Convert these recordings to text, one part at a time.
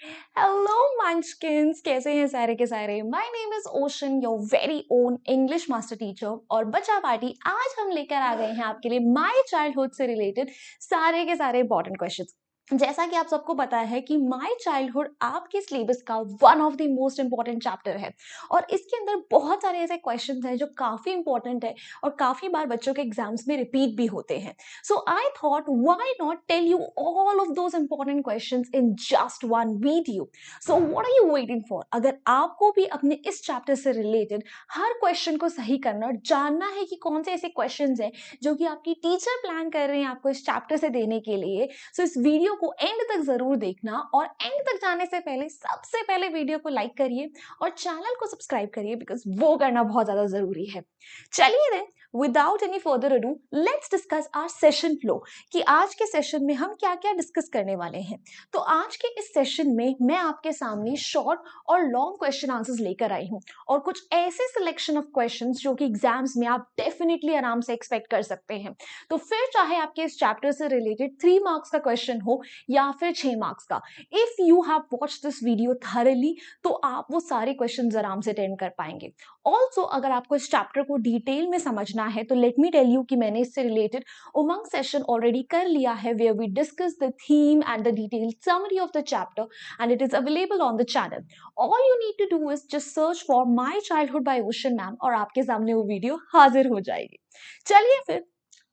Hello मंचकिंस, कैसे हैं सारे के सारे। My name is ocean, your very own English master teacher. और बच्चा पार्टी आज हम लेकर आ गए हैं आपके लिए माय चाइल्डहुड से रिलेटेड सारे के सारे इंपॉर्टेंट क्वेश्चंस। जैसा कि आप सबको पता है कि माय चाइल्डहुड आपके सिलेबस का one of the most important chapter है और इसके अंदर बहुत सारे ऐसे क्वेश्चंस हैं जो काफी इंपॉर्टेंट है और काफी बार बच्चों के एग्जाम्स में रिपीट भी होते हैं। So I thought why not tell you all of those important questions in just one video. So what are you waiting for? अगर आपको भी अपने इस चैप्टर से रिलेटेड हर क्वेश्चन को सही करना और जानना है कि कौन से ऐसे क्वेश्चंस हैं जो कि आपकी टीचर प्लान कर रहे हैं आपको इस चैप्टर से देने के लिए, सो इस वीडियो को एंड तक जरूर देखना। और एंड तक जाने से पहले सबसे पहले वीडियो को लाइक करिए और चैनल को सब्सक्राइब करिए बिकॉज वो करना बहुत ज्यादा जरूरी है। चलिए then, without any further ado, let's discuss our session flow कि आज के सेशन में हम क्या क्या डिस्कस करने वाले हैं। तो आज के इस सेशन में मैं आपके सामने शॉर्ट और लॉन्ग क्वेश्चन आंसर्स लेकर आई हूं और कुछ ऐसे सिलेक्शन ऑफ क्वेश्चंस जो कि एग्जाम्स में आप डेफिनेटली आराम से एक्सपेक्ट कर सकते हैं। तो फिर चाहे आपके इस चैप्टर से रिलेटेड 3 मार्क्स का क्वेश्चन हो या फिर 6 मार्क्स का, if you have watched this video thoroughly तो आप वो सारे क्वेश्चंस आराम से अटेंड कर पाएंगे। ऑल्सो अगर आपको इस चैप्टर को डिटेल में समझना है तो लेट मी टेल यू कि मैंने इससे रिलेटेड उमंग सेशन ऑलरेडी कर लिया है where we discuss the theme and the detailed summary of the chapter and it is available on the channel. All you need to do is just search for My Childhood by Ocean Ma'am और आपके सामने वो video हाजिर हो जाएगी। चलिए फिर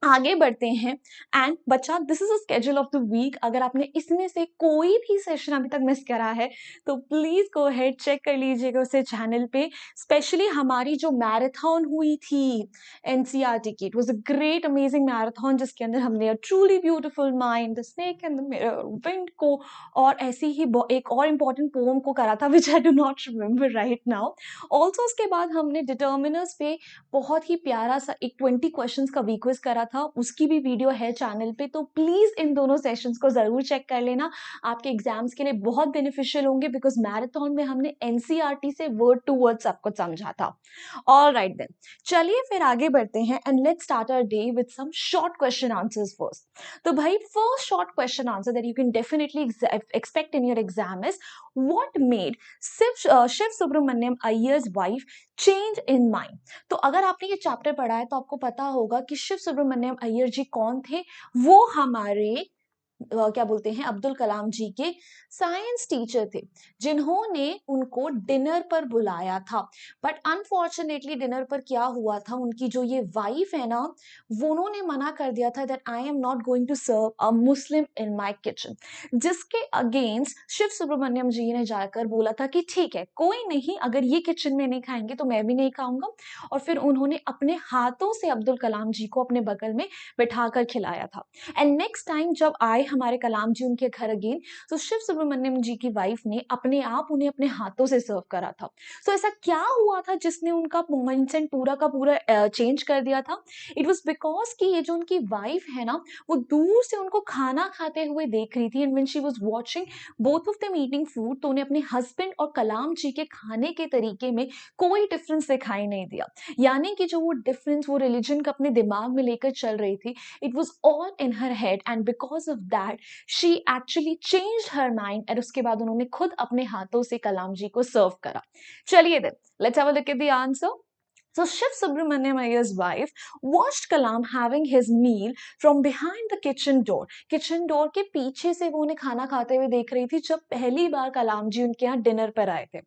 आगे बढ़ते हैं। एंड बच्चा, this is a schedule of the week. अगर आपने इसमें से कोई भी सेशन अभी तक मिस करा है तो प्लीज गो अहेड चेक कर लीजिएगा उसे चैनल पे। स्पेशली हमारी जो मैराथन हुई थी एनसीईआरटी की, it was a great amazing marathon जिसके अंदर हमने a truly beautiful mind, the snake and the mirror, wind को और ऐसी ही एक और इम्पॉर्टेंट पोएम को करा था which I do not remember right now. Also उसके बाद हमने डिटर्मिनर्स पे बहुत ही प्यारा सा एक 20 क्वेश्चंस का वीक क्विज करा था, उसकी भी वीडियो है चैनल पे। तो प्लीज इन दोनों सेशंस को जरूर चेक कर लेना, आपके एग्जाम्स के लिए बहुत बेनिफिशियल होंगे बिकॉज मैराथन में हमने एनसीईआरटी से वर्ड टू वर्ड सब कुछ समझा था। ऑल राइट देन, चलिए फिर आगे बढ़ते हैं and let's start our day with some short question answers first. तो भाई, first short question answer that you can definitely expect in your exam is what made Shiv Subramaniam Iyer's wife change in mind. तो अगर आपने ये चैप्टर पढ़ा है तो आपको पता होगा कि शिव सुब्रमण्यम अय्यर जी कौन थे। वो हमारे क्या बोलते हैं, अब्दुल कलाम जी के साइंस टीचर थे जिन्होंने उनको डिनर पर बुलाया था। बट अनफॉर्चुनेटली डिनर पर क्या हुआ था, उनकी जो ये वाइफ है ना, वो उन्होंने मना कर दिया था that I am not going to serve a Muslim in my kitchen. जिसके अगेंस्ट शिव सुब्रमण्यम जी ने जाकर बोला था कि ठीक है, कोई नहीं, अगर ये किचन में नहीं खाएंगे तो मैं भी नहीं खाऊंगा। और फिर उन्होंने अपने हाथों से अब्दुल कलाम जी को अपने बगल में बैठाकर खिलाया था। एंड नेक्स्ट टाइम जब आए हमारे कलाम जी उनके घर अगेन, तो शिव सुब्रमण्यम जी की वाइफ ने अपने आप उन्हें अपने हाथों से सर्व करा था। सो ऐसा क्या हुआ था जिसने उनका माइंडसेट पूरा का पूरा चेंज कर दिया था? इट वाज बिकॉज कि ये जो उनकी वाइफ है ना, वो दूर से उनको खाना खाते हुए देख रही थी and when she was watching both of them eating food, तो उन्हें अपने हस्बैंड और कलाम जी के खाने के तरीके में कोई डिफरेंस दिखाई नहीं दिया। यानी कि जो वो डिफरेंस वो रिलीजन का अपने दिमाग में लेकर चल रही थी, it was all in her head and because of that she actually changed her mind and उसके बाद उन्होंने खुद अपने हाथों से कलाम जी को सर्व करा। चलिए then, let's have a look at the answer. So Shiv Subramaniam Iyer's wife watched Kalam having his meal from behind the kitchen door. Kitchen door के पीछे से वो उन्हें खाना खाते हुए देख रही थी जब पहली बार कलाम जी उनके यहाँ डिनर पर आए थे।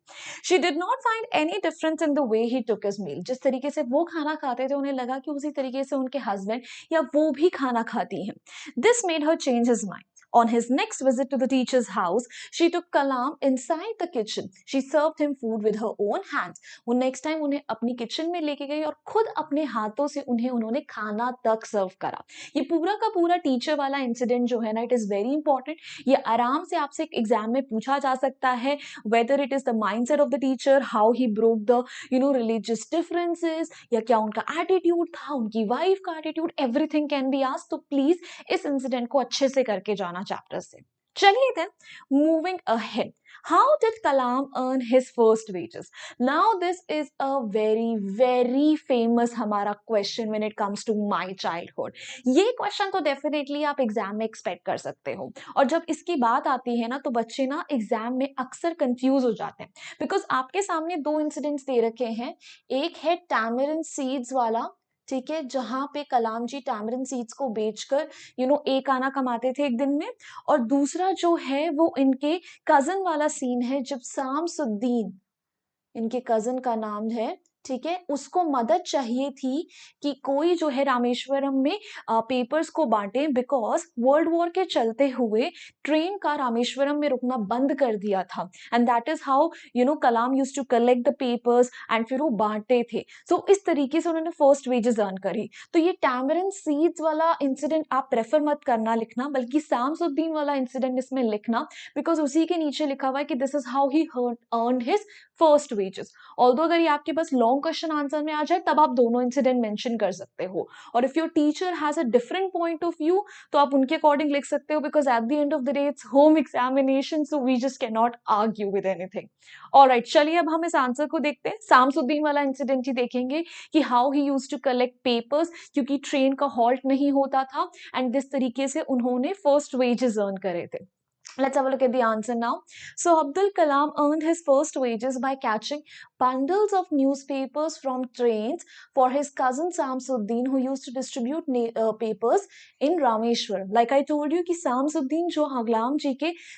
She did not find any difference in the way he took his meal. जिस तरीके से वो खाना खाते थे उन्हें लगा कि उसी तरीके से उनके हस्बैंड या वो भी खाना खाती हैं। This made her change his mind. On his next visit to the teacher's house, she took Kalam inside the kitchen. She served him food with her own hands. वो नेक्स्ट टाइम उन्हें अपनी kitchen में लेके गई और खुद अपने हाथों से उन्होंने खाना तक सर्व करा। ये पूरा का पूरा टीचर वाला इंसिडेंट जो है ना, इट इज वेरी इंपॉर्टेंट। ये आराम से आपसे एग्जाम में पूछा जा सकता है, whether it is the mindset of the teacher, how he broke the religious differences, या क्या उनका एटीट्यूड था, उनकी वाइफ का attitude, everything can be asked. तो प्लीज इस इंसिडेंट को अच्छे से करके जाना चैप्टर से। चलिए then, moving ahead. How did Kalam earn his first wages? Now this is a very famous हमारा question when it comes to my childhood. ये question तो definitely आप एग्जाम में एक्सपेक्ट कर सकते हो, और जब इसकी बात आती है ना तो बच्चे ना एग्जाम में अक्सर कंफ्यूज हो जाते हैं, बिकॉज आपके सामने दो इंसिडेंट्स दे रखे हैं. एक है टैमरिन सीड्स वाला, ठीक है, जहां पे कलाम जी टैमरिन सीड्स को बेचकर एक आना कमाते थे एक दिन में. और दूसरा जो है वो इनके कजन वाला सीन है, जब शामसुद्दीन, इनके कजन का नाम है, ठीक है, उसको मदद चाहिए थी कि कोई जो है रामेश्वरम में पेपर्स को बांटे, बिकॉज वर्ल्ड वॉर के चलते हुए ट्रेन का रामेश्वरम में रुकना बंद कर दिया था. And that is how Kalam use to collect the papers and फिर वो बांटे थे. सो इस तरीके से उन्होंने फर्स्ट वेजेस अर्न करी. तो ये टैमरिन सीड्स वाला इंसिडेंट आप प्रेफर मत करना लिखना, बल्कि शामसुद्दीन वाला इंसिडेंट इसमें लिखना, बिकॉज उसी के नीचे लिखा हुआ है कि this is how he earned his first wages. Although अगर ये आपके पास लॉन्ग क्वेश्चन आंसर में आ जाए तब आप दोनों इंसिडेंट मेंशन कर सकते हो, और if your teacher has a different point of view तो आप उनके अकॉर्डिंग लिख सकते हो, because at the end of the day it's home examination, so we just can not argue with anything. Alright, चलिए अब हम इस आंसर को देखते हैं. शामसुद्दीन वाला इंसिडेंट ही देखेंगे कि how he used to collect papers, क्योंकि ट्रेन का हॉल्ट नहीं होता था, एंड जिस तरीके से उन्होंने फर्स्ट वेजेस अर्न करे थे. Let's have a look at the answer now. So Abdul Kalam earned his first wages by catching bundles of newspapers from trains for his cousin Samsuddin, who used to distribute papers in Rameshwaram. Like I told you कि Samsuddin जो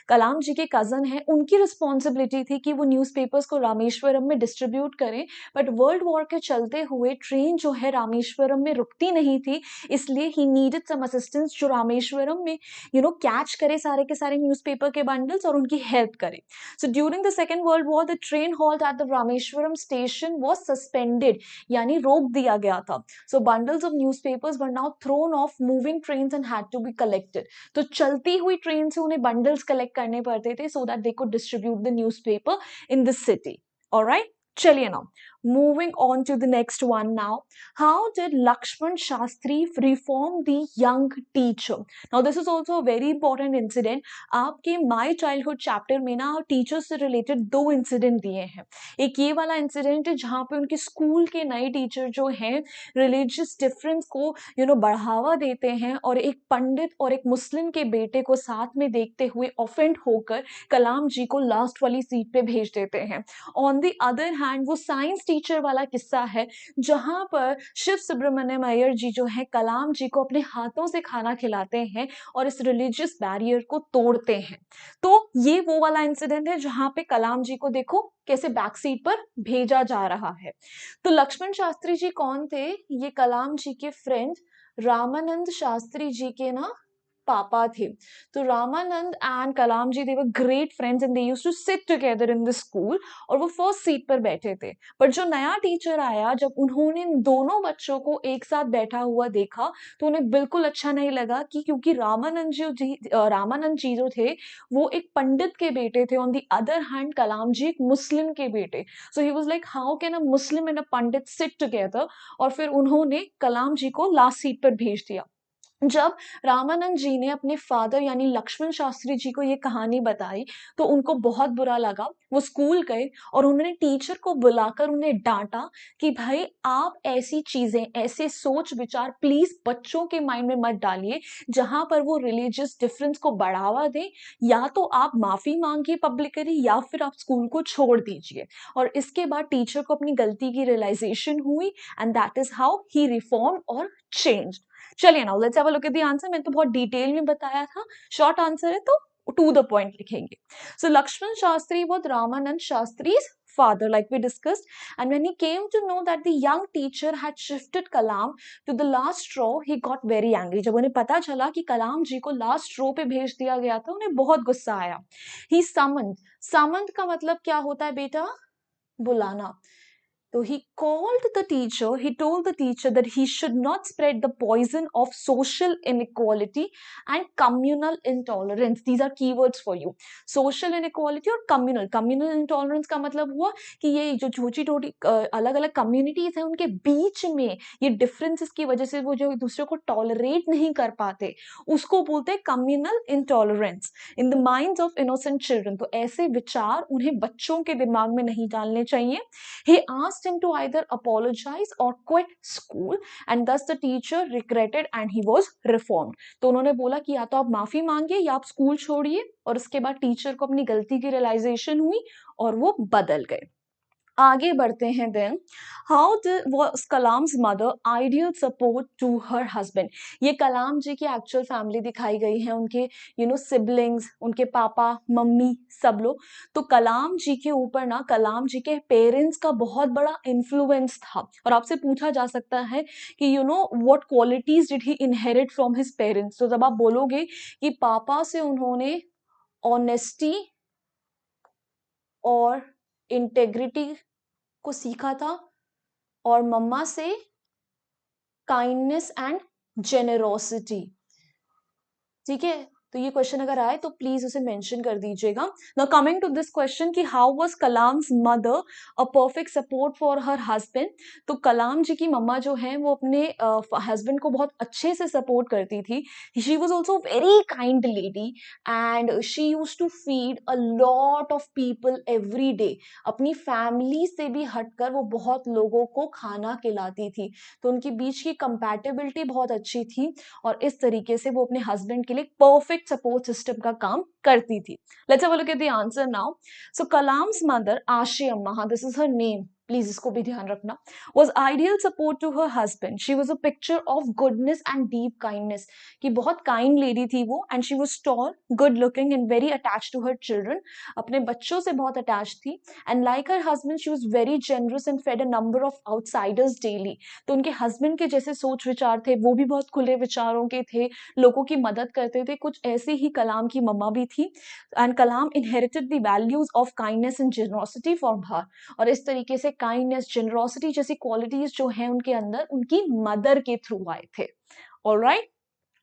कलाम जी के cousin हैं, उनकी responsibility थी कि वो newspapers को रामेश्वरम में distribute करें. But World War के चलते हुए ट्रेन जो है रामेश्वरम में रुकती नहीं थी, इसलिए he needed some assistance जो रामेश्वरम में कैच करे सारे के सारे न्यूज़पेपर के बंडल्स और उनकी हेल्प करे. So during the second world war the train halt at the Rameswaram station was suspended, यानी रोक दिया गया था. So bundles of newspapers were now thrown off moving trains and had to be collected. तो चलती हुई ट्रेन से उन्हें बंडल्स कलेक्ट करने पड़ते थे so that they could distribute the newspaper in the city. Alright, चलिए now moving on to the next one now. How did Lakshman Shastri reform the young teacher? Now this is also a very important incident. आपके My Childhood chapter में ना teacher से related दो incident दिए हैं. एक ये वाला इंसिडेंट है जहाँ पे उनके स्कूल के नए टीचर जो हैं रिलीजियस डिफरेंस को बढ़ावा देते हैं, और एक पंडित और एक मुस्लिम के बेटे को साथ में देखते हुए ऑफेंड होकर कलाम जी को लास्ट वाली सीट पे भेज देते हैं. ऑन द अदर हैंड वो साइंस टीचर वाला किस्सा है जहां पर शिव सुब्रमण्यम अय्यर जी जो है कलाम जी को अपने हाथों से खाना खिलाते हैं और इस रिलीजियस बैरियर को तोड़ते हैं. तो ये वो वाला इंसिडेंट है जहां पे कलाम जी को देखो कैसे बैक सीट पर भेजा जा रहा है. तो लक्ष्मण शास्त्री जी कौन थे? ये कलाम जी के फ्रेंड रामानंद शास्त्री जी के ना पापा थे. तो Ramanand and Kalam ji they were great friends and they used to sit together in the school, और वो फर्स्ट सीट पर बैठे थे. पर जो नया टीचर आया, जब उन्होंने दोनों बच्चों को एक साथ बैठा हुआ देखा तो उन्हें बिल्कुल अच्छा नहीं लगा, कि क्योंकि रामानंद जी जो थे वो एक पंडित के बेटे थे, on the other hand Kalam ji एक मुस्लिम के बेटे. So he was like how can a Muslim and a pandit sit together, और फिर उन्होंने कलाम जी को लास्ट सीट पर भेज दिया. जब रामानंद जी ने अपने फादर यानी लक्ष्मण शास्त्री जी को ये कहानी बताई तो उनको बहुत बुरा लगा. वो स्कूल गए और उन्होंने टीचर को बुलाकर उन्हें डांटा कि भाई आप ऐसी चीजें, ऐसे सोच विचार प्लीज बच्चों के माइंड में मत डालिए जहां पर वो रिलीजियस डिफरेंस को बढ़ावा दें. या तो आप माफी मांगिए पब्लिकली या फिर आप स्कूल को छोड़ दीजिए. और इसके बाद टीचर को अपनी गलती की रियलाइजेशन हुई, and that is how he reform और चेंज. चलिए now let's have a look at the answer. मैंने तो बहुत डिटेल में बताया था, शॉर्ट आंसर है तो टू द पॉइंट लिखेंगे. सो Lakshman Shastri was Ramanand Shastri's father, like we discussed, and when he came to know that the young teacher had shifted Kalam to the last row, he got very angry. जब उन्हें पता चला कि कलाम जी को last row पे भेज दिया गया था, उन्हें बहुत गुस्सा आया. He summoned का मतलब क्या होता है बेटा? बुलाना. So he called the teacher, he told the teacher that he should not spread the poison of social inequality and communal intolerance. These are keywords for you. Social inequality और communal. Communal intolerance का मतलब हुआ कि ये जो छोटी छोटी अलग अलग communities हैं उनके बीच में ये differences की वजह से वो जो दूसरे को tolerate नहीं कर पाते उसको बोलते हैं communal intolerance in the minds of innocent children. तो ऐसे विचार उन्हें बच्चों के दिमाग में नहीं डालने चाहिए. He asked him to either apologize or quit school and thus the teacher regretted and he was reformed. तो उन्होंने बोला कि या तो आप माफी मांगिए या आप स्कूल छोड़िए और उसके बाद टीचर को अपनी गलती की रियलाइजेशन हुई और वो बदल गए. आगे बढ़ते हैं. Then how was Kalam's mother ideal support to her husband. ये कलाम जी की एक्चुअल फैमिली दिखाई गई है, उनके सिबलिंग्स, उनके पापा मम्मी सब लोग. तो कलाम जी के ऊपर ना कलाम जी के पेरेंट्स का बहुत बड़ा इन्फ्लुएंस था. और आपसे पूछा जा सकता है कि what qualities did he inherit from his parents. तो जब आप बोलोगे कि पापा से उन्होंने ऑनेस्टी और इंटेग्रिटी को सीखा था और मम्मा से काइंडनेस एंड जेनरोसिटी. ठीक है, तो ये क्वेश्चन अगर आए तो प्लीज उसे मेंशन कर दीजिएगा. Now coming to this question कि how was Kalam's mother a perfect support for her husband. तो कलाम जी की मम्मा जो है वो अपने हस्बैंड को बहुत अच्छे से सपोर्ट करती थी. She was also very kind lady and she used to feed a lot of people every day. अपनी फैमिली से भी हटकर वो बहुत लोगों को खाना खिलाती थी. तो उनके बीच की कंपैटिबिलिटी बहुत अच्छी थी और इस तरीके से वो अपने हस्बैंड के लिए परफेक्ट सपोर्ट सिस्टम का काम करती थी. Let's have a look at the answer now. So Kalam's mother आशी अम्मा, हाँ this is her name, please इसको भी ध्यान रखना, was ideal support to her husband. She was a picture of goodness and deep kindness. कि बहुत kind lady थी वो and she was tall, good looking and very attached to her children. अपने बच्चों से बहुत attached थी and like her husband she was very generous and fed a number of outsiders daily. तो उनके husband के जैसे सोच विचार थे, वो भी बहुत खुले विचारों के थे, लोगों की मदद करते थे. कुछ ऐसे ही कलाम की मम्मा भी थी and Kalam inherited the values of kindness and generosity from her. और इस तरीके से काइंडनेस जेनरोसिटी जैसी क्वालिटीज जो हैं उनके अंदर उनकी मदर के थ्रू आए थे. Alright,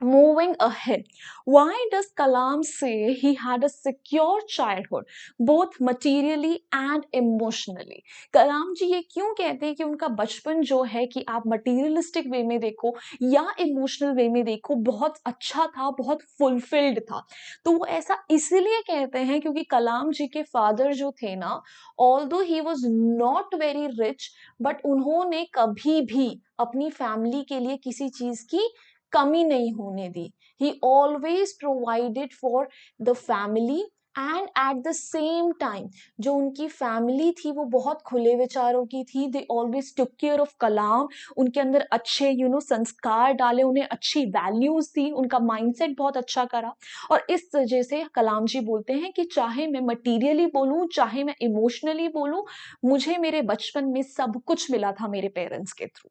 moving ahead, why does Kalam say he had a secure childhood both materially and emotionally? कलाम जी ये क्यों कहते हैं कि उनका बचपन जो है कि आप मटीरियलिस्टिक वे में देखो या इमोशनल वे में देखो बहुत अच्छा था, बहुत फुलफिल्ड था. तो वो ऐसा इसलिए कहते हैं क्योंकि कलाम जी के फादर जो थे ना, although he was not very rich, but उन्होंने कभी भी अपनी फैमिली के लिए किसी चीज की कमी नहीं होने दी. He always provided for the family and at the same time जो उनकी फैमिली थी वो बहुत खुले विचारों की थी. They always took care of Kalam. उनके अंदर अच्छे संस्कार डाले, उन्हें अच्छी वैल्यूज दी, उनका माइंडसेट बहुत अच्छा करा. और इस वजह से कलाम जी बोलते हैं कि चाहे मैं मटीरियली बोलूं चाहे मैं इमोशनली बोलूं, मुझे मेरे बचपन में सब कुछ मिला था मेरे पेरेंट्स के through.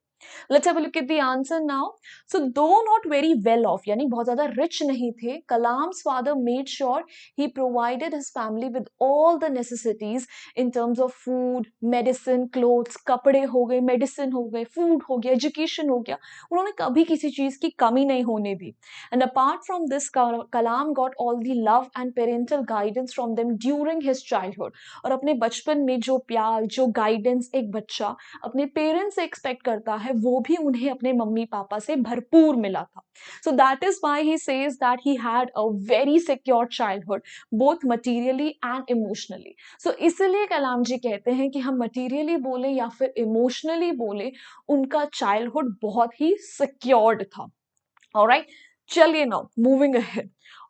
Let's have a look at the answer now. So though not very well off, यानी बहुत ज़्यादा rich नहीं थे, Kalam's father made sure he provided his family with all the necessities in terms of food, medicine, clothes, कपड़े हो गए, medicine हो गए, food हो गया, education हो गया. उन्होंने कभी किसी चीज़ की कमी नहीं होने दी. And apart from this, Kalam got all the love and parental guidance from them during his childhood. और अपने बचपन में जो प्यार, जो guidance एक बच्चा अपने पेरेंट्स से एक्सपेक्ट करता है वो भी उन्हें अपने मम्मी पापा से भरपूर मिला था. So that is why he says that he had a very secure childhood both materially and emotionally. So इसलिए कलाम जी कहते हैं कि हम मटीरियली बोले या फिर इमोशनली बोले, उनका चाइल्डहुड बहुत ही सिक्योर्ड था. ऑलराइट, चलिए now moving ahead.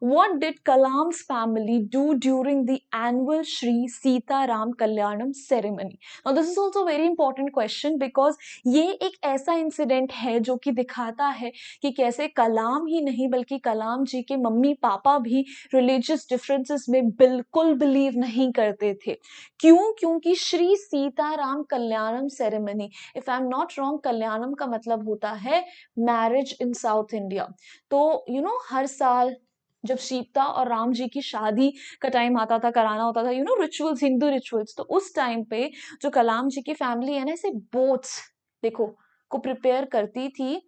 What did Kalam's family do during the annual Shri Sita Ram Kalyanam ceremony? Now this is also a very important question because ये एक ऐसा इंसिडेंट है जो कि दिखाता है कि कैसे कलाम ही नहीं बल्कि कलाम जी के मम्मी पापा भी रिलीजियस डिफरेंसेस में बिल्कुल बिलीव नहीं करते थे. क्यों? क्योंकि Shri Sitaram Kalyanam ceremony, if I am not wrong, Kalyanam का मतलब होता है मैरिज इन साउथ इंडिया. तो हर साल जब सीता और राम जी की शादी का टाइम आता था, कराना होता था, रिचुअल्स, हिंदू रिचुअल्स, तो उस टाइम पे जो कलाम जी की फैमिली है ना, ऐसे बोट्स देखो को प्रिपेयर करती थी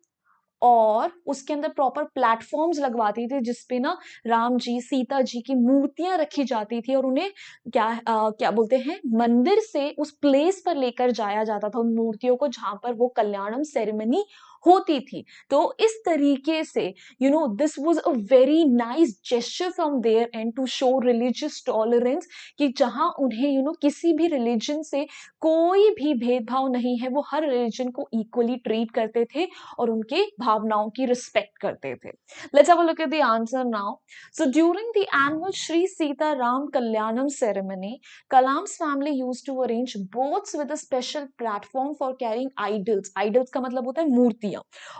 और उसके अंदर प्रॉपर प्लेटफॉर्म्स लगवाती थी जिसपे ना राम जी, सीता जी की मूर्तियां रखी जाती थी और उन्हें क्या बोलते हैं, मंदिर से उस प्लेस पर लेकर जाया जाता था उन मूर्तियों को जहां पर वो कल्याणम सेरेमनी होती थी। तो इस तरीके से this was a very nice gesture from their end to show religious tolerance, कि जहां उन्हें किसी भी रिलीजन से कोई भी भेदभाव नहीं है, वो हर रिलीजन को इक्वली ट्रीट करते थे और उनके भावनाओं की रिस्पेक्ट करते थे। Let's have a look at the answer now. So during the annual Sri Sita Ram Kalyanam ceremony, Kalam's family used to arrange boats with a special platform for carrying idols. Idols का मतलब होता है मूर्तियां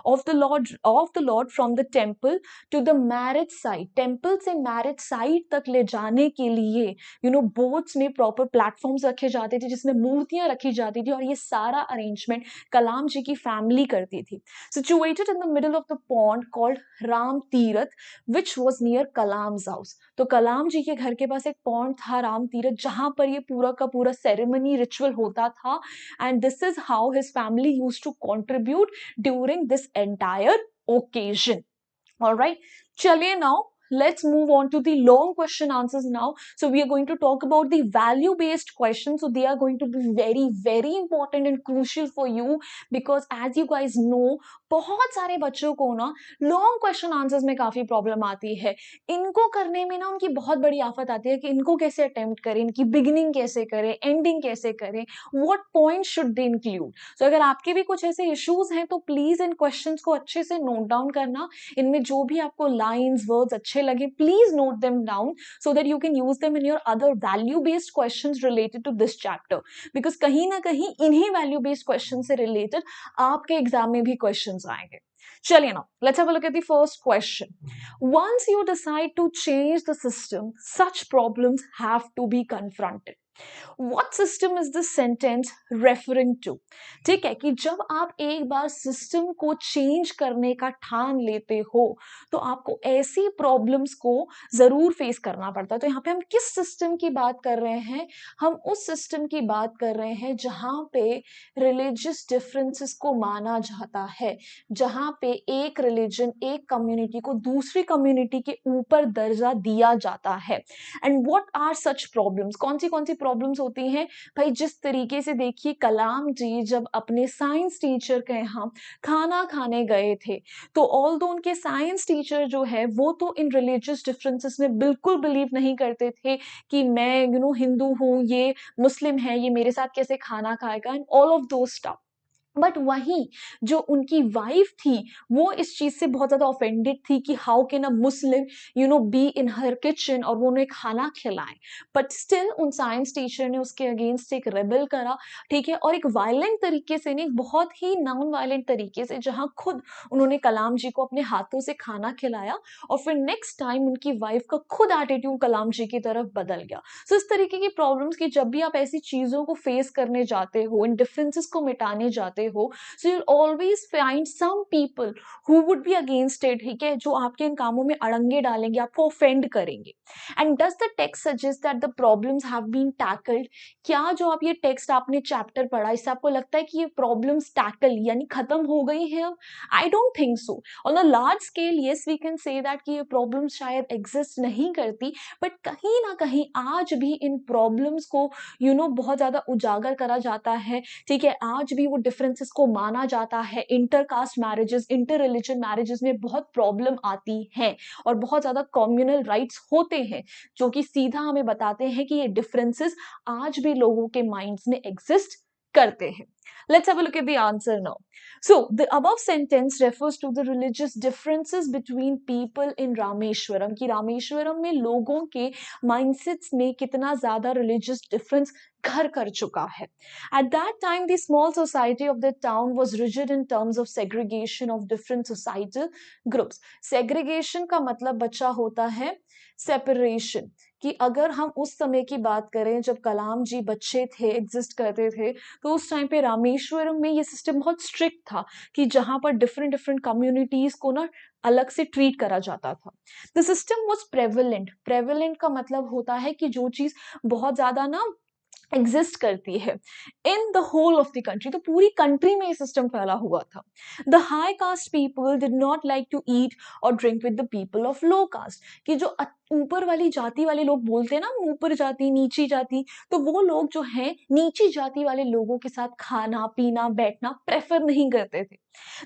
of the Lord from the temple to the marriage site. Temple से marriage site तक ले जाने के लिए boats में proper platforms रखे जाते थे जिसमें मूर्तियां रखी जाती थी और ये सारा arrangement कलाम जी की फैमिली करती थी। Situated in the middle of the pond called Ram Tirath, which was near Kalam's house. तो कलाम जी के घर के पास एक पॉन्ड था राम तीरथ, जहां पर ये पूरा का पूरा सेरेमनी रिचुअल होता था, and this is how his family used to contribute during this entire occasion. All right. Chaliye now. Let's move on to the long question answers now. So we are going to talk about the value based questions. So they are going to be very, very important and crucial for you because as you guys know, बहुत सारे बच्चों को ना long question answers में काफी problem आती है. इनको करने में ना उनकी बहुत बड़ी आफत आती है कि इनको कैसे अटेम्प्ट करें, इनकी बिगिनिंग कैसे करें, एंडिंग कैसे करें, what point should they include. So अगर आपके भी कुछ ऐसे इश्यूज हैं तो प्लीज इन क्वेश्चंस को अच्छे से नोट डाउन करना. इनमें जो भी आपको लाइंस वर्ड्स अच्छे लगे please note them down so that you can use them in your other value based questions related to this chapter, because कहीं ना कहीं इन्हीं वैल्यू बेस्ड क्वेश्चन से रिलेटेड आपके एग्जाम में भी क्वेश्चंस आएंगे. चलिए ना, let's have a look at the first question. Once you decide to change the system, such problems have to be confronted. What system is this sentence referring to? ठीक है कि जब आप एक बार सिस्टम को चेंज करने का ठान लेते हो तो आपको ऐसी प्रॉब्लम्स को जरूर फेस करना पड़ता है. तो यहाँ पे हम किस सिस्टम की बात कर रहे हैं? हम उस सिस्टम की बात कर रहे हैं जहां पे रिलीजियस डिफरेंसेस को माना जाता है, जहां पे एक रिलीजन, एक कम्युनिटी को दूसरी कम्युनिटी के ऊपर दर्जा दिया जाता है. And what are such problems? कौन सी प्रॉब्लम्स होती हैं भाई? जिस तरीके से देखिए कलाम जी जब अपने साइंस टीचर के यहाँ खाना खाने गए थे तो ऑल दो उनके साइंस टीचर जो है वो तो इन रिलीजियस डिफरेंसेस में बिल्कुल बिलीव नहीं करते थे कि मैं हिंदू हूँ, ये मुस्लिम है, ये मेरे साथ कैसे खाना खाएगा, एंड ऑल ऑफ दो स्टफ. बट वहीं जो उनकी वाइफ थी वो इस चीज से बहुत ज्यादा ऑफेंडेड थी कि how can a Muslim be in her kitchen और वो उन्हें खाना खिलाए. बट स्टिल उन साइंस टीचर ने उसके अगेंस्ट एक रेबल करा, ठीक है, और एक वायलेंट तरीके से नहीं, बहुत ही नॉन वायलेंट तरीके से, जहां खुद उन्होंने कलाम जी को अपने हाथों से खाना खिलाया और फिर नेक्स्ट टाइम उनकी वाइफ का खुद एटीट्यूड कलाम जी की तरफ बदल गया. सो इस तरीके की प्रॉब्लम्स की जब भी आप ऐसी चीजों को फेस करने जाते हो, इन डिफरेंसेस को मिटाने जाते हो, so you always find some people who would be against it, ठीक है, जो आपके इन कामों में अड़ंगे डालेंगे, आपको ऑफेंड करेंगे. And does the text suggest that the problems have been tackled? क्या जो आप ये टेक्स्ट आपने चैप्टर पढ़ा इससे आपको लगता है कि ये प्रॉब्लम्स टैकल यानी खत्म हो गई हैं अब? I don't think so. On a large scale yes we can say that कि ये प्रॉब्लम्स शायद एग्जिस्ट नहीं करती, बट कहीं ना कहीं आज भी इन प्रॉब्लम्स को बहुत ज्यादा उजागर करा जाता है, ठीक है. आज भी वो डिफरेंसेस को माना जाता है. Intercaste marriages, inter religion marriages में बहुत प्रॉब्लम आती है और बहुत ज्यादा कम्युनल राइट्स होते हैं जो कि सीधा हमें बताते हैं कि ये डिफरेंसेस आज भी लोगों के माइंड्स में एग्जिस्ट करते हैं. Let's have a look at the answer now. So, the above sentence refers to the religious differences between people in Rameshwaram. कि रामेश्वरम में लोगों के mindsets में कितना ज़्यादा religious difference घर कर चुका है. At that time, the small society of the town was rigid in terms of segregation of different societal groups. Segregation का मतलब बच्चा होता है separation. कि अगर हम उस समय की बात करें जब कलाम जी बच्चे थे, एग्जिस्ट करते थे, तो उस टाइम पे रामेश्वरम में ये सिस्टम बहुत स्ट्रिक्ट था कि जहाँ पर डिफरेंट डिफरेंट कम्युनिटीज को ना अलग से ट्रीट करा जाता था। The system was prevalent. Prevalent का मतलब होता है कि जो चीज बहुत ज्यादा ना एग्जिस्ट करती है in the whole of the country, तो पूरी कंट्री में ये सिस्टम फैला हुआ था। The high caste people did not like to eat और drink with the people of low caste, कि जो ऊपर वाली जाति वाले लोग बोलते हैं ना, ऊपर जाति नीची जाति, तो वो लोग जो हैं नीची जाति वाले लोगों के साथ खाना पीना बैठना प्रेफर नहीं करते थे।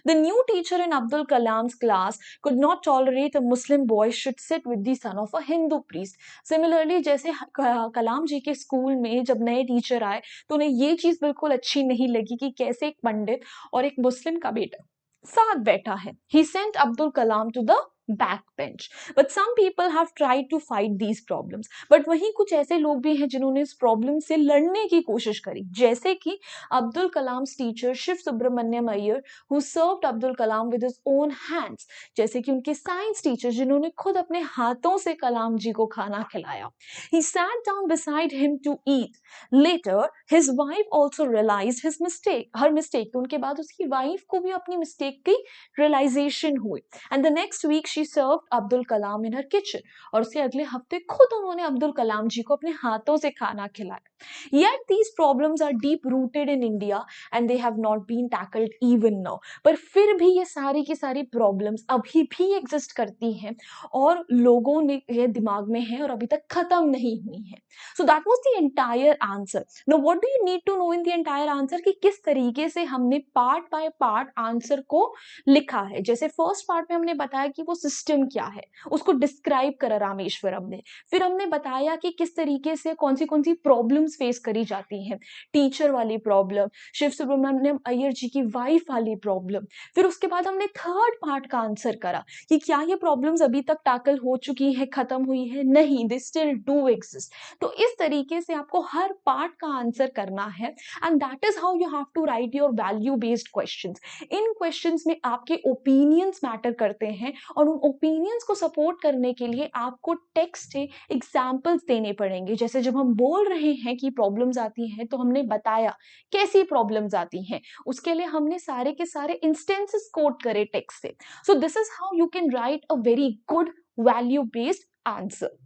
The new teacher in Abdul Kalam's class could not tolerate a Muslim boy should sit with the son of a Hindu priest. Similarly, जैसे कलाम जी के स्कूल में जब नए टीचर आए तो उन्हें ये चीज बिल्कुल अच्छी नहीं लगी कि कैसे एक पंडित और एक मुस्लिम का बेटा साथ बैठा है. He sent Abdul Kalam to the backbench. But some people have tried to fight these problems. But वहीं कुछ ऐसे लोग भी हैं जिन्होंने इस प्रॉब्लम से लड़ने की कोशिश करी, जैसे कि Abdul Kalam teacher Shiv Subramaniam Iyer who served Abdul Kalam with his own hands. जैसे कि उनके साइंस टीचर जिन्होंने खुद अपने हाथों से कलाम जी को खाना खिलाया. He sat down beside him to eat. Later, his wife also realized her mistake. तो उनके बाद उसकी वाइफ को भी अपनी मिस्टेक की रियलाइजेशन हुई. And the next week she served Abdul Kalam in her kitchen. और उसके अगले हफ्ते खुद उन्होंने अब्दुल कलाम जी को अपने हाथों से खाना खिलाया. Yet these problems are deep rooted in India and they have not been tackled even now. पर फिर भी ये सारी की सारी प्रॉब्लम्स अभी भी एग्जिस्ट करती हैं और लोगों ने ये दिमाग में है और अभी तक खत्म नहीं हुई है. So that was the entire answer. No what do you need to know in the entire answer, कि किस तरीके से हमने पार्ट बाय पार्ट आंसर को लिखा है. जैसे फर्स्ट पार्ट में हमने बताया कि वो सिस्टम क्या है, उसको डिस्क्राइब करा रामेश्वरम ने. फिर हमने बताया कि किस तरीके से कौन सी प्रॉब्लम्स फेस करी जाती हैं, टीचर वाली प्रॉब्लम, शिव सुब्रमण्यम अय्यर जी की वाइफ वाली प्रॉब्लम. फिर उसके बाद हमने थर्ड पार्ट का आंसर करा कि क्या ये प्रॉब्लम्स अभी तक टैकल हो चुकी है, खत्म हुई है, नहीं, दे स्टिल डू एग्जिस्ट. तो इस तरीके से आपको हर पार्ट का आंसर करना है and that is how you have to write your value based questions. इन क्वेश्चंस में आपके ओपिनियंस मैटर करते हैं और उन ओपिनियंस को सपोर्ट करने के लिए आपको टेक्स्ट से एग्जाम्पल्स देने पड़ेंगे. जैसे जब हम बोल रहे हैं कि प्रॉब्लम्स आती हैं तो हमने बताया कैसी प्रॉब्लम्स आती हैं, उसके लिए हमने सारे के सारे इंस्टेंसेस कोट करे टेक्स्ट से. सो this is how you can write a very good value based answer.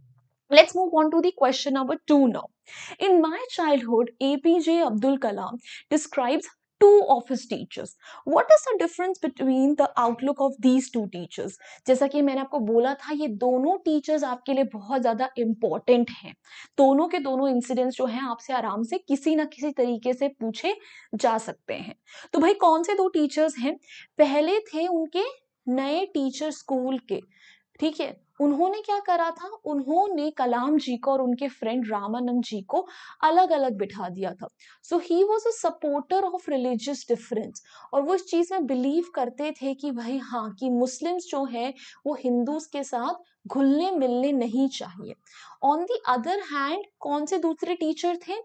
Let's move on to the question number 2 now. In my childhood, APJ Abdul Kalam describes two of his teachers. What is the difference between the outlook of these two teachers? जैसा कि मैंने आपको बोला था, ये दोनों teachers आपके लिए बहुत ज्यादा इंपॉर्टेंट हैं. दोनों के दोनों इंसिडेंट्स जो हैं आपसे आराम से किसी ना किसी तरीके से पूछे जा सकते हैं. तो भाई कौन से दो टीचर्स हैं? पहले थे उनके नए टीचर स्कूल के, ठीक है. उन्होंने क्या करा था, उन्होंने कलाम जी को और उनके फ्रेंड रामानंद जी को अलग अलग बिठा दिया था. So he was a supporter of religious difference, और वो इस चीज में बिलीव करते थे कि भाई हाँ, कि मुस्लिम्स जो है वो हिंदूज के साथ घुलने मिलने नहीं चाहिए. ऑन द अदर हैंड कौन से दूसरे टीचर थे?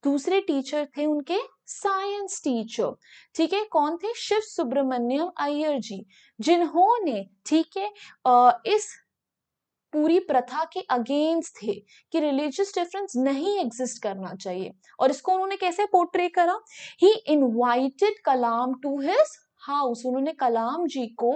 दूसरे टीचर थे उनके साइंस टीचर, ठीक है. कौन थे? शिव सुब्रमण्यम अय्यर जी, जिन्होंने, ठीक है, इस पूरी प्रथा के अगेंस्ट थे कि रिलीजियस डिफरेंस नहीं एग्जिस्ट करना चाहिए. और इसको उन्होंने कैसे पोर्ट्रे करा? He invited Kalam to his house. उन्होंने कलाम जी को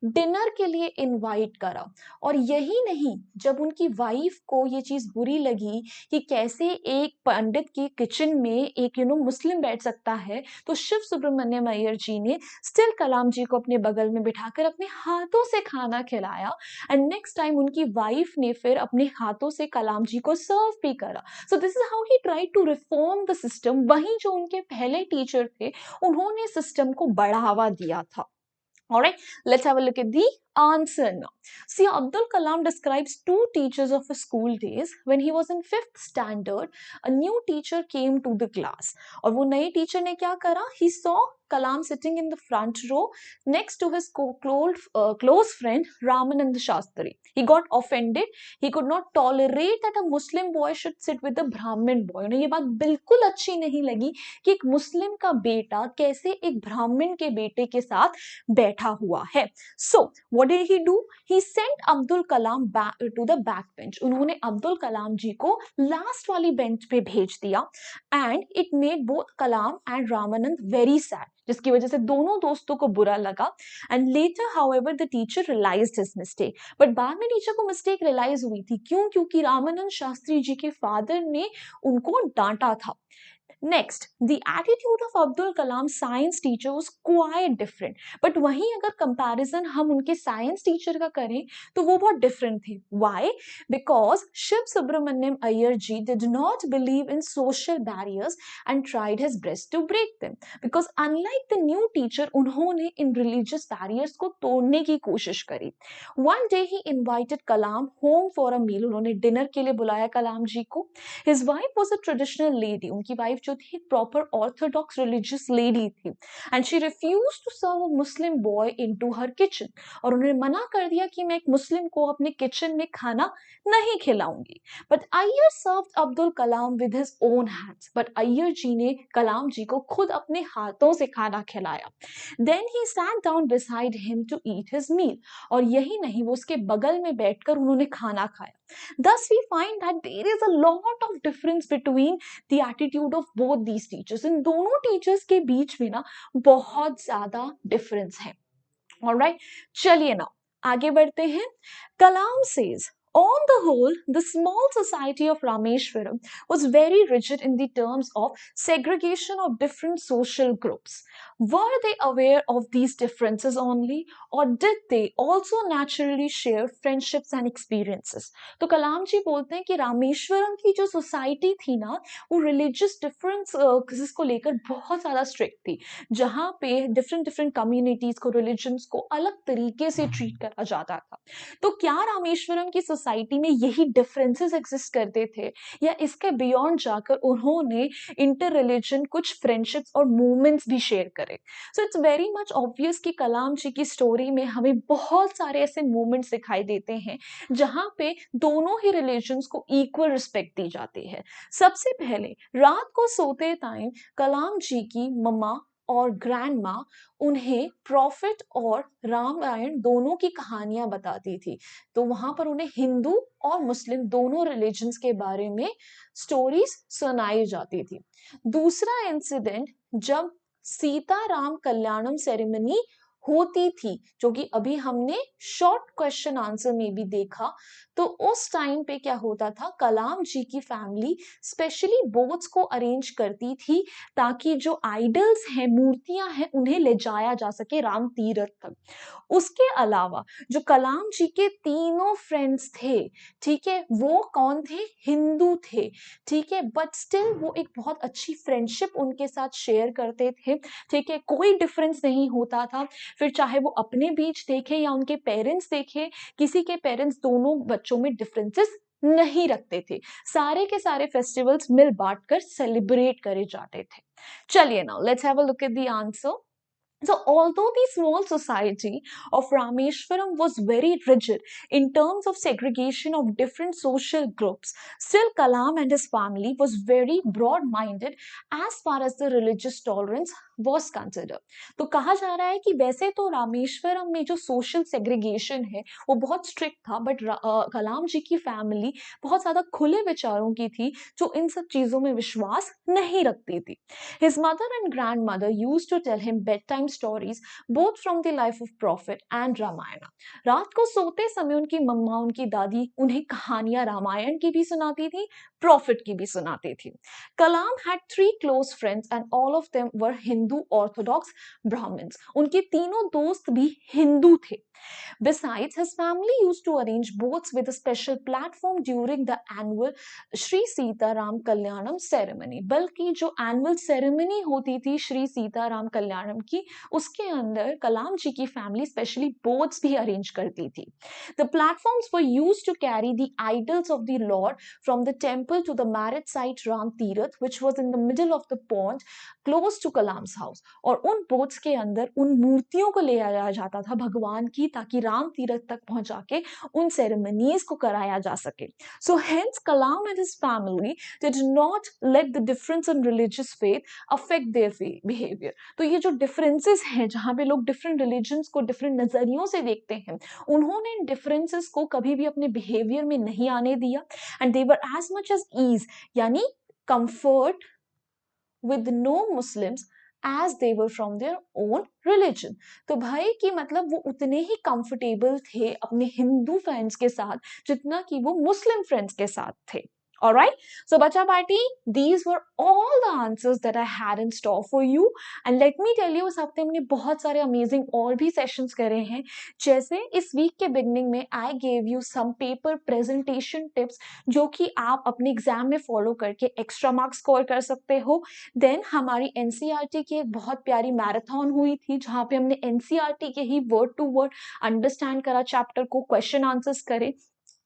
डिनर के लिए इनवाइट करा. और यही नहीं, जब उनकी वाइफ को ये चीज बुरी लगी कि कैसे एक पंडित की किचन में एक मुस्लिम बैठ सकता है, तो शिव सुब्रमण्यम अय्यर जी ने स्टिल कलाम जी को अपने बगल में बिठाकर अपने हाथों से खाना खिलाया. एंड नेक्स्ट टाइम उनकी वाइफ ने फिर अपने हाथों से कलाम जी को सर्व भी करा. So this is how he try to reform the system. वहीं जो उनके पहले टीचर थे उन्होंने सिस्टम को बढ़ावा दिया था. Alright, let's have a look at the answer now. See, Abdul Kalam describes two teachers of his school days. When he was in 5th standard, a new teacher came to the class. और वो नए teacher ने क्या करा? He saw Kalam sitting in the front row next to his close friend Ramanand Shastri. He got offended. He could not tolerate that a Muslim boy should sit with a Brahmin boy. उन्हें ये बात बिल्कुल अच्छी नहीं लगी कि एक मुस्लिम का बेटा कैसे एक ब्राह्मण के बेटे के साथ बैठा हुआ है. So what did he do? He sent Abdul Kalam back to the back bench. उन्होंने अब्दुल कलाम जी को लास्ट वाली बेंच पे भेज दिया and it made both Kalam and Ramanand very sad, जिसकी वजह से दोनों दोस्तों को बुरा लगा. And later, however, the teacher realized his mistake. But बाद में टीचर को मिस्टेक रियलाइज हुई थी. क्यों? क्योंकि रामानंद शास्त्री जी के फादर ने उनको डांटा था. Next, the attitude of Abdul Kalam science teacher was quite different. But वहीं अगर comparison हम उनके science teacher का करें तो वो बहुत different थे. Why? Because Shiv Subramaniam Iyer ji did not believe in social barriers and tried his best to break them. Because unlike the new teacher, उन्होंने इन religious barriers को तोड़ने की कोशिश करी. One day he invited Kalam home for a meal. उन्होंने dinner के लिए बुलाया कलाम जी को. His wife was a traditional lady. उनकी वाइफ जो थी प्रॉपर ऑर्थोडॉक्स रिलीजियस लेडी थी. And she refused to serve a Muslim boy into her kitchen. और उन्होंने मना कर दिया कि मैं एक मुस्लिम को अपने किचन में खाना नहीं खिलाऊंगी. But Iyer served Abdul Kalam with his own hands. But Iyer ji ने कलाम जी को खुद अपने हाथों से खाना खिलाया. Then he sat down beside him to eat his meal. और यही नहीं, वो उसके बगल में बैठकर उन्होंने खाना खाया. Thus, we find that there is a lot of difference between the attitude of both these teachers. इन दोनों teachers के बीच में ना बहुत ज़्यादा difference है. Alright, चलिए ना आगे बढ़ते हैं. कलाम says, on the whole, the small society of Rameshwaram was very rigid in the terms of segregation of different social groups. Were they aware of these differences only, or did they also naturally share friendships and experiences? तो कलाम जी बोलते हैं कि रामेश्वरम की जो society थी ना, वो religious difference को लेकर बहुत ज़्यादा स्ट्रिक्ट थी, जहाँ पे डिफरेंट कम्युनिटीज़ को, रिलीजन्स को अलग तरीके से ट्रीट करा जाता था. तो क्या रामेश्वरम की सोसाइटी में यही डिफरेंसेस एग्जिस्ट करते थे, या इसके बियॉन्ड जाकर उन्होंने इंटर रिलीजन कुछ फ्रेंडशिप्स और मूवमेंट्स भी शेयर करे? So it's very much obvious कि कलाम जी की स्टोरी में हमें बहुत सारे ऐसे मूवमेंट्स दिखाई देते हैं जहां पे दोनों ही रिलीजन्स को इक्वल रिस्पेक्ट दी जाती है. सबसे पहले रात को सोते टाइम कलाम जी की मम्मा और ग्रैंड माँ उन्हें प्रॉफिट और रामायण दोनों की कहानियां बताती थी. तो वहां पर उन्हें हिंदू और मुस्लिम दोनों रिलीजन्स के बारे में स्टोरीज सुनाई जाती थी. दूसरा इंसिडेंट, जब सीता राम कल्याणम सेरेमनी होती थी, जो कि अभी हमने शॉर्ट क्वेश्चन आंसर में भी देखा, तो उस टाइम पे क्या होता था, कलाम जी की फैमिली स्पेशली बोट्स को अरेंज करती थी ताकि जो आइडल्स हैं, मूर्तियां हैं, उन्हें ले जाया जा सके राम तीरथ तक. उसके अलावा जो कलाम जी के तीनों फ्रेंड्स थे, ठीक है, वो कौन थे? हिंदू थे, ठीक है, बट स्टिल वो एक बहुत अच्छी फ्रेंडशिप उनके साथ शेयर करते थे, ठीक है, कोई डिफरेंस नहीं होता था. फिर चाहे वो अपने बीच देखे या उनके पेरेंट्स देखे, किसी के पेरेंट्स दोनों बच्चों में डिफरेंसेस नहीं रखते थे. सारे के सारे फेस्टिवल्स मिल बांट कर सेलिब्रेट करे जाते थे. चलिए now let's have a look at the answer. So, although the small society of Rameshwaram was very rigid in terms of segregation of different social groups, still Kalam and his family was very broad-minded as far as the religious tolerance was considered. तो कहा जा रहा है कि वैसे तो रामेश्वरम में जो सोशल सेग्रीगेशन है वो बहुत स्ट्रिक्ट था, बट कलाम जी की फैमिली बहुत ज़्यादा खुले विचारों की थी, जो इन सब चीज़ों में विश्वास नहीं रखती थी. His mother and grandmother used to tell him bedtime stories both from the life of Prophet and Ramayana. रात को सोते समय उनकी मम्मा, उनकी दादी उन्हें कहानियां रामायण की भी सुनाती थी, प्रॉफिट की भी सुनाती थी. कलाम had 3 close friends and all of them were Hindu Orthodox Brahmins. उनके तीनों दोस्त भी हिंदू थे. Besides, his family used to arrange boats with a special platform during the annual Shri Sitaram Kalyanam ceremony. बल्कि जो एनुअल सेरेमनी होती थी श्री सीताराम कल्याणम की, उसके अंदर कलाम जी की फैमिली स्पेशली बोट्स भी अरेंज करती थी. The platforms were used to carry the idols of the Lord from the temple to the marriage site Ram Tirath, which was in the middle of the pond close to Kalam's house, और उन boats के अंदर उन मूर्तियों को ले आया जाता था भगवान की, ताकि राम तीरथ तक पहुंचा के उन सेरेमनीज को कराया जा सके. So hence Kalam and his family did not let the difference in religious faith affect their behaviour. तो ये जो डिफरेंसेस हैं, जहाँ पे लोग डिफरेंट रिलीजन्स को डिफरेंट नजरियों से देखते हैं, उन्होंने इन डिफरेंसेस को कभी भी अपने बिहेवियर में नहीं आने दिया. And they were as much as ease, यानी comfort with no Muslims as they were from their own religion. तो भाई कि मतलब वो उतने ही कंफर्टेबल थे अपने हिंदू फ्रेंड्स के साथ जितना कि वो मुस्लिम फ्रेंड्स के साथ थे. Alright, so Bacha Party, these were all the answers that I had in store for you. And let me tell you, इस हफ्ते हमने बहुत सारे amazing और भी sessions करे हैं. जैसे इस week के beginning में I gave you some paper presentation tips जो कि आप अपने एग्जाम में फॉलो करके एक्स्ट्रा मार्क्स स्कोर कर सकते हो. देन हमारी एनसीईआरटी की एक बहुत प्यारी मैराथन हुई थी, जहाँ पे हमने एनसीईआरटी के ही वर्ड टू वर्ड अंडरस्टैंड करा चैप्टर को, क्वेश्चन आंसर्स करे.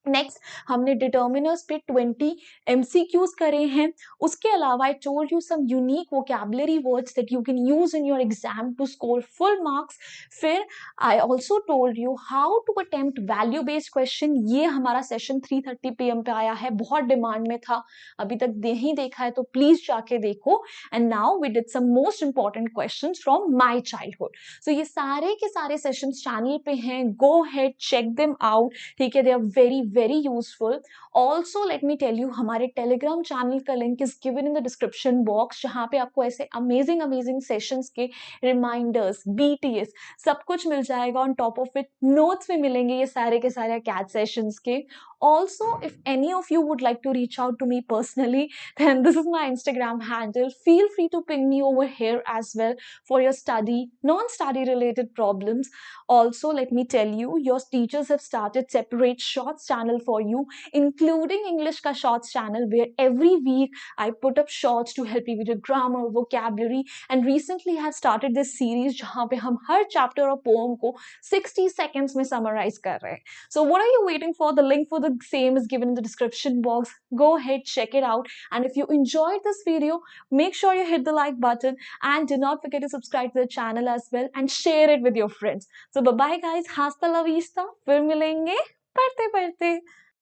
नेक्स्ट हमने डिटर्मिनर्स पे 20 MCQs करे हैं. उसके अलावा I told you some unique vocabulary words that you can use in your exam to score full marks. फिर I also told you how to attempt value based question. ये हमारा session 3:30 PM पे आया है, बहुत डिमांड में था, अभी तक नहीं देखा है तो प्लीज जाके देखो. And now we did some most important question from my childhood. So ये सारे के सारे सेशन चैनल पे हैं, go head check them out. ठीक है, they are very useful. Also let me tell you, हमारे टेलीग्राम चैनल का link is given in the description box, जहाँ पे आपको ऐसे अमेजिंग सेशंस के रिमाइंडर्स, BTS सब कुछ मिल जाएगा. On top of it notes भी मिलेंगे ये सारे के सारे कैट सेशंस के. Also, if any of you would like to reach out to me personally, then this is my Instagram handle. Feel free to ping me over here as well for your study, non-study related problems. Also, let me tell you, your teachers have started separate shorts channel for you, including English ka shorts channel, where every week I put up shorts to help you with your grammar, vocabulary. And recently I have started this series जहाँ पे हम हर chapter और poem को 60 seconds में summarize कर रहे हैं. So what are you waiting for? The link for the same is given in the description box. Go ahead, check it out. And if you enjoyed this video, make sure you hit the like button and do not forget to subscribe to the channel as well and share it with your friends. So bye bye guys, hasta la vista. फिर मिलेंगे पढ़ते पढ़ते.